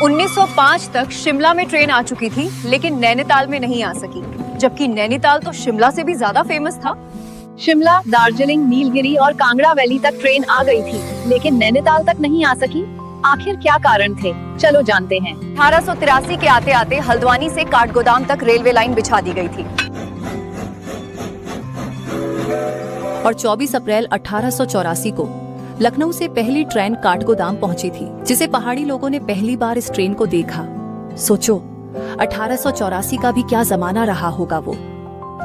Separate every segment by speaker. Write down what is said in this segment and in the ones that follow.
Speaker 1: 1905 तक शिमला में ट्रेन आ चुकी थी, लेकिन नैनीताल में नहीं आ सकी, जबकि नैनीताल तो शिमला से भी ज्यादा फेमस था।
Speaker 2: शिमला, दार्जिलिंग, नीलगिरी और कांगड़ा वैली तक ट्रेन आ गई थी, लेकिन नैनीताल तक नहीं आ सकी। आखिर क्या कारण थे, चलो जानते हैं।
Speaker 1: 1883 के आते आते हल्द्वानी से काठगोदाम तक रेलवे लाइन बिछा दी गई थी
Speaker 3: और 24 अप्रैल 1884 को लखनऊ से पहली ट्रेन काठगोदाम पहुंची थी, जिसे पहाड़ी लोगों ने पहली बार इस ट्रेन को देखा। सोचो 1884 का भी क्या जमाना रहा होगा वो।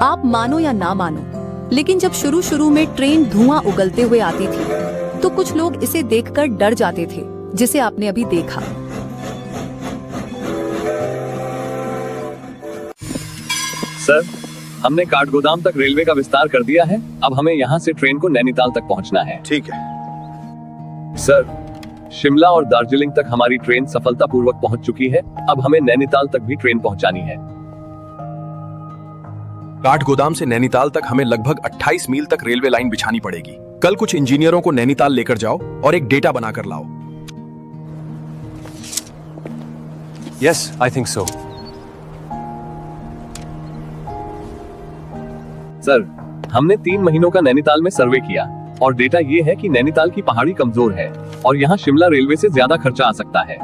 Speaker 3: आप मानो या ना मानो, लेकिन जब शुरू में ट्रेन धुआं उगलते हुए आती थी तो कुछ लोग इसे देखकर डर जाते थे, जिसे आपने अभी देखा।
Speaker 4: सर, हमने काठगोदाम तक रेलवे का विस्तार कर दिया है। अब हमें यहाँ से ट्रेन को नैनीताल तक पहुँचना है।
Speaker 5: ठीक है
Speaker 4: सर, शिमला और दार्जिलिंग तक हमारी ट्रेन सफलतापूर्वक पहुंच चुकी है। अब हमें नैनीताल तक भी ट्रेन पहुंचानी है।
Speaker 5: काठगोदाम से नैनीताल तक हमें लगभग 28 मील तक रेलवे लाइन बिछानी पड़ेगी। कल कुछ इंजीनियरों को नैनीताल लेकर जाओ और एक डेटा बनाकर लाओ।
Speaker 6: Yes, I think so.
Speaker 4: Sir, हमने 3 महीनों का नैनीताल में सर्वे किया और डेटा ये है कि नैनीताल की पहाड़ी कमजोर है और यहाँ शिमला रेलवे से ज्यादा खर्चा आ सकता है।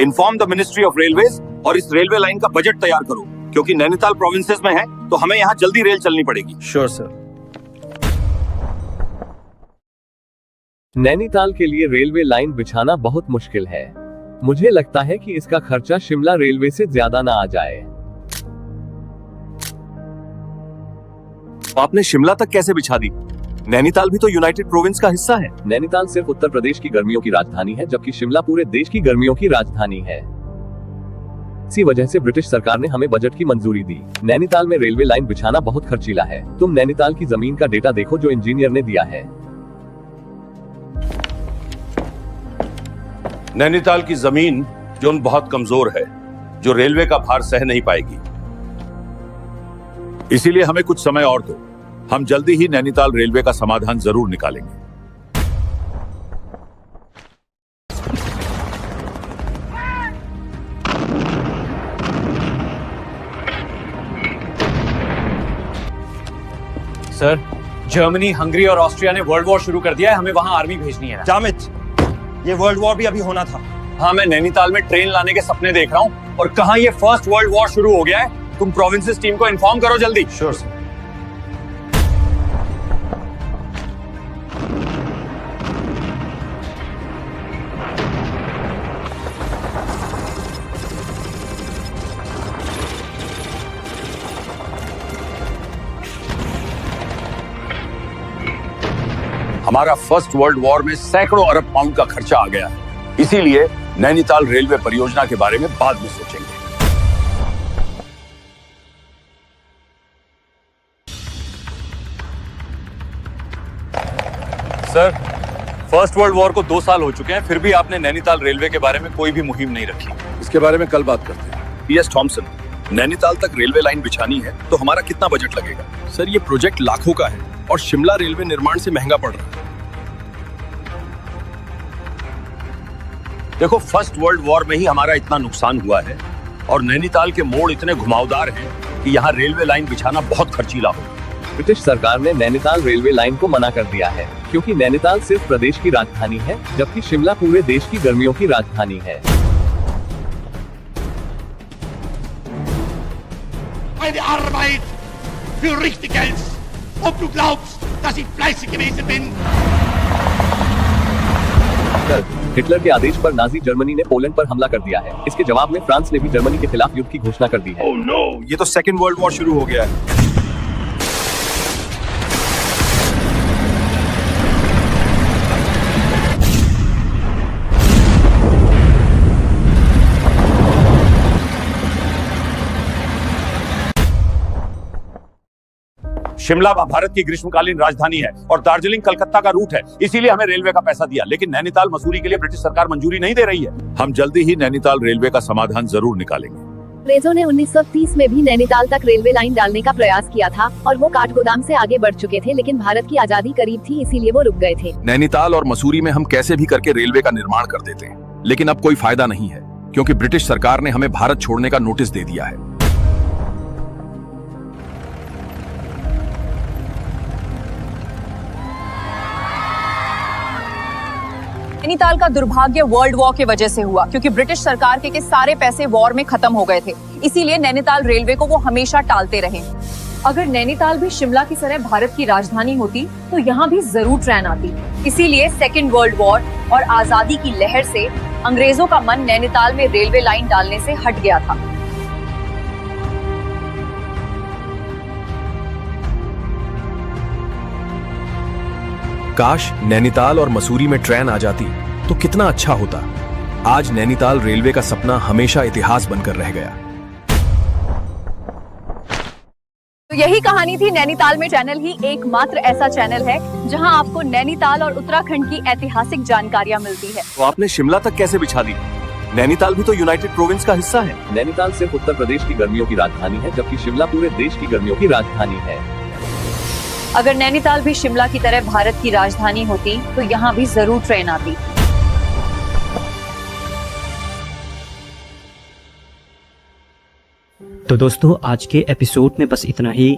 Speaker 7: Inform the ministry of railways और इस रेलवे लाइन का बजट तैयार करो, क्योंकि नैनीताल प्रोविंसेस में है तो हमें यहाँ जल्दी रेल चलनी पड़ेगी।
Speaker 5: Sure sir.
Speaker 4: नैनीताल के लिए रेलवे लाइन बिछाना बहुत मुश्किल है। मुझे लगता है कि इसका खर्चा शिमला रेलवे से ज्यादा ना आ जाए।
Speaker 7: आपने शिमला तक कैसे बिछा दी? नैनीताल भी तो यूनाइटेड प्रोविंस का हिस्सा है।
Speaker 4: नैनीताल सिर्फ उत्तर प्रदेश की गर्मियों की राजधानी है, जबकि शिमला पूरे देश की गर्मियों की राजधानी है। इसी वजह से ब्रिटिश सरकार ने हमें बजट की मंजूरी दी। नैनीताल में रेलवे लाइन बिछाना बहुत खर्चीला है। तुम नैनीताल की जमीन का डेटा देखो जो इंजीनियर ने दिया है।
Speaker 7: नैनीताल की जमीन जोन बहुत कमजोर है, जो रेलवे का भार सह नहीं पाएगी। इसीलिए हमें कुछ समय और दो। हम जल्दी ही नैनीताल रेलवे का समाधान जरूर निकालेंगे।
Speaker 6: सर, जर्मनी, हंगरी और ऑस्ट्रिया ने वर्ल्ड वॉर शुरू कर दिया है। हमें वहां आर्मी भेजनी है।
Speaker 8: जामिद, ये वर्ल्ड वॉर भी अभी होना था।
Speaker 6: हाँ, मैं नैनीताल में ट्रेन लाने के सपने देख रहा हूँ और कहाँ ये फर्स्ट वर्ल्ड वॉर शुरू हो गया है। तुम प्रोविंसेस टीम को इन्फॉर्म करो जल्दी।
Speaker 8: Sure sir.
Speaker 7: हमारा फर्स्ट वर्ल्ड वॉर में सैकड़ों अरब पाउंड का खर्चा आ गया है। इसीलिए नैनीताल रेलवे परियोजना के बारे में बाद में सोचेंगे।
Speaker 6: सर, फर्स्ट वर्ल्ड वॉर को 2 साल हो चुके हैं, फिर भी आपने नैनीताल रेलवे के बारे में कोई भी मुहिम नहीं रखी।
Speaker 7: इसके बारे में कल बात करते हैं। पीएस थॉमसन, नैनीताल तक रेलवे लाइन बिछानी है तो हमारा कितना बजट लगेगा?
Speaker 5: सर, ये प्रोजेक्ट लाखों का है और शिमला रेलवे निर्माण से महंगा पड़ रहा है।
Speaker 7: देखो, फर्स्ट वर्ल्ड वॉर में ही हमारा इतना नुकसान हुआ है और नैनीताल के मोड़ इतने घुमावदार हैं कि यहाँ रेलवे लाइन बिछाना बहुत खर्चीला हो।
Speaker 4: ब्रिटिश सरकार ने नैनीताल रेलवे लाइन को मना कर दिया है, क्योंकि नैनीताल सिर्फ प्रदेश की राजधानी है, जबकि शिमला पूरे देश की गर्मियों की राजधानी है।
Speaker 9: Meine Arbeit für richtig hältst, ob du glaubst, dass ich fleißig gewesen bin.
Speaker 4: Hitler के आदेश पर नाजी जर्मनी ने पोलैंड पर हमला कर दिया है। इसके जवाब में फ्रांस ने भी जर्मनी के खिलाफ युद्ध की घोषणा कर दी है।
Speaker 7: Oh no!
Speaker 5: ये तो सेकेंड वर्ल्ड वॉर शुरू हो गया है।
Speaker 7: शिमला भारत की ग्रीष्मकालीन राजधानी है और दार्जिलिंग कलकत्ता का रूट है। इसीलिए हमें रेलवे का पैसा दिया, लेकिन नैनीताल मसूरी के लिए ब्रिटिश सरकार मंजूरी नहीं दे रही है। हम जल्दी ही नैनीताल रेलवे का समाधान जरूर निकालेंगे।
Speaker 2: अंग्रेजों ने 1930 में भी नैनीताल तक रेलवे लाइन डालने का प्रयास किया था और वो काठगोदाम से आगे बढ़ चुके थे, लेकिन भारत की आजादी करीब थी, इसीलिए वो रुक गए थे।
Speaker 5: नैनीताल और मसूरी में हम कैसे भी करके रेलवे का निर्माण कर देते हैं, लेकिन अब कोई फायदा नहीं है क्योंकि ब्रिटिश सरकार ने हमें भारत छोड़ने का नोटिस दे दिया है।
Speaker 1: नैनीताल का दुर्भाग्य वर्ल्ड वॉर की वजह से हुआ, क्योंकि ब्रिटिश सरकार के सारे पैसे वॉर में खत्म हो गए थे। इसीलिए नैनीताल रेलवे को वो हमेशा टालते रहे। अगर नैनीताल भी शिमला की तरह भारत की राजधानी होती तो यहाँ भी जरूर ट्रेन आती। इसीलिए सेकेंड वर्ल्ड वॉर और आजादी की लहर से अंग्रेजों का मन नैनीताल में रेलवे लाइन डालने से हट गया था।
Speaker 5: काश नैनीताल और मसूरी में ट्रेन आ जाती तो कितना अच्छा होता। आज नैनीताल रेलवे का सपना हमेशा इतिहास बनकर रह गया।
Speaker 1: तो यही कहानी थी नैनीताल में। चैनल ही एकमात्र ऐसा चैनल है जहां आपको नैनीताल और उत्तराखंड की ऐतिहासिक जानकारियां मिलती है।
Speaker 7: तो आपने शिमला तक कैसे बिछा दी? नैनीताल भी तो यूनाइटेड प्रोविंस का हिस्सा है।
Speaker 4: नैनीताल सिर्फ उत्तर प्रदेश की गर्मियों की राजधानी है, जबकि शिमला पूरे देश की गर्मियों की राजधानी है।
Speaker 1: अगर नैनीताल भी शिमला की तरह भारत की राजधानी होती तो यहाँ भी जरूर ट्रेन आती।
Speaker 10: तो दोस्तों आज के एपिसोड में बस इतना ही।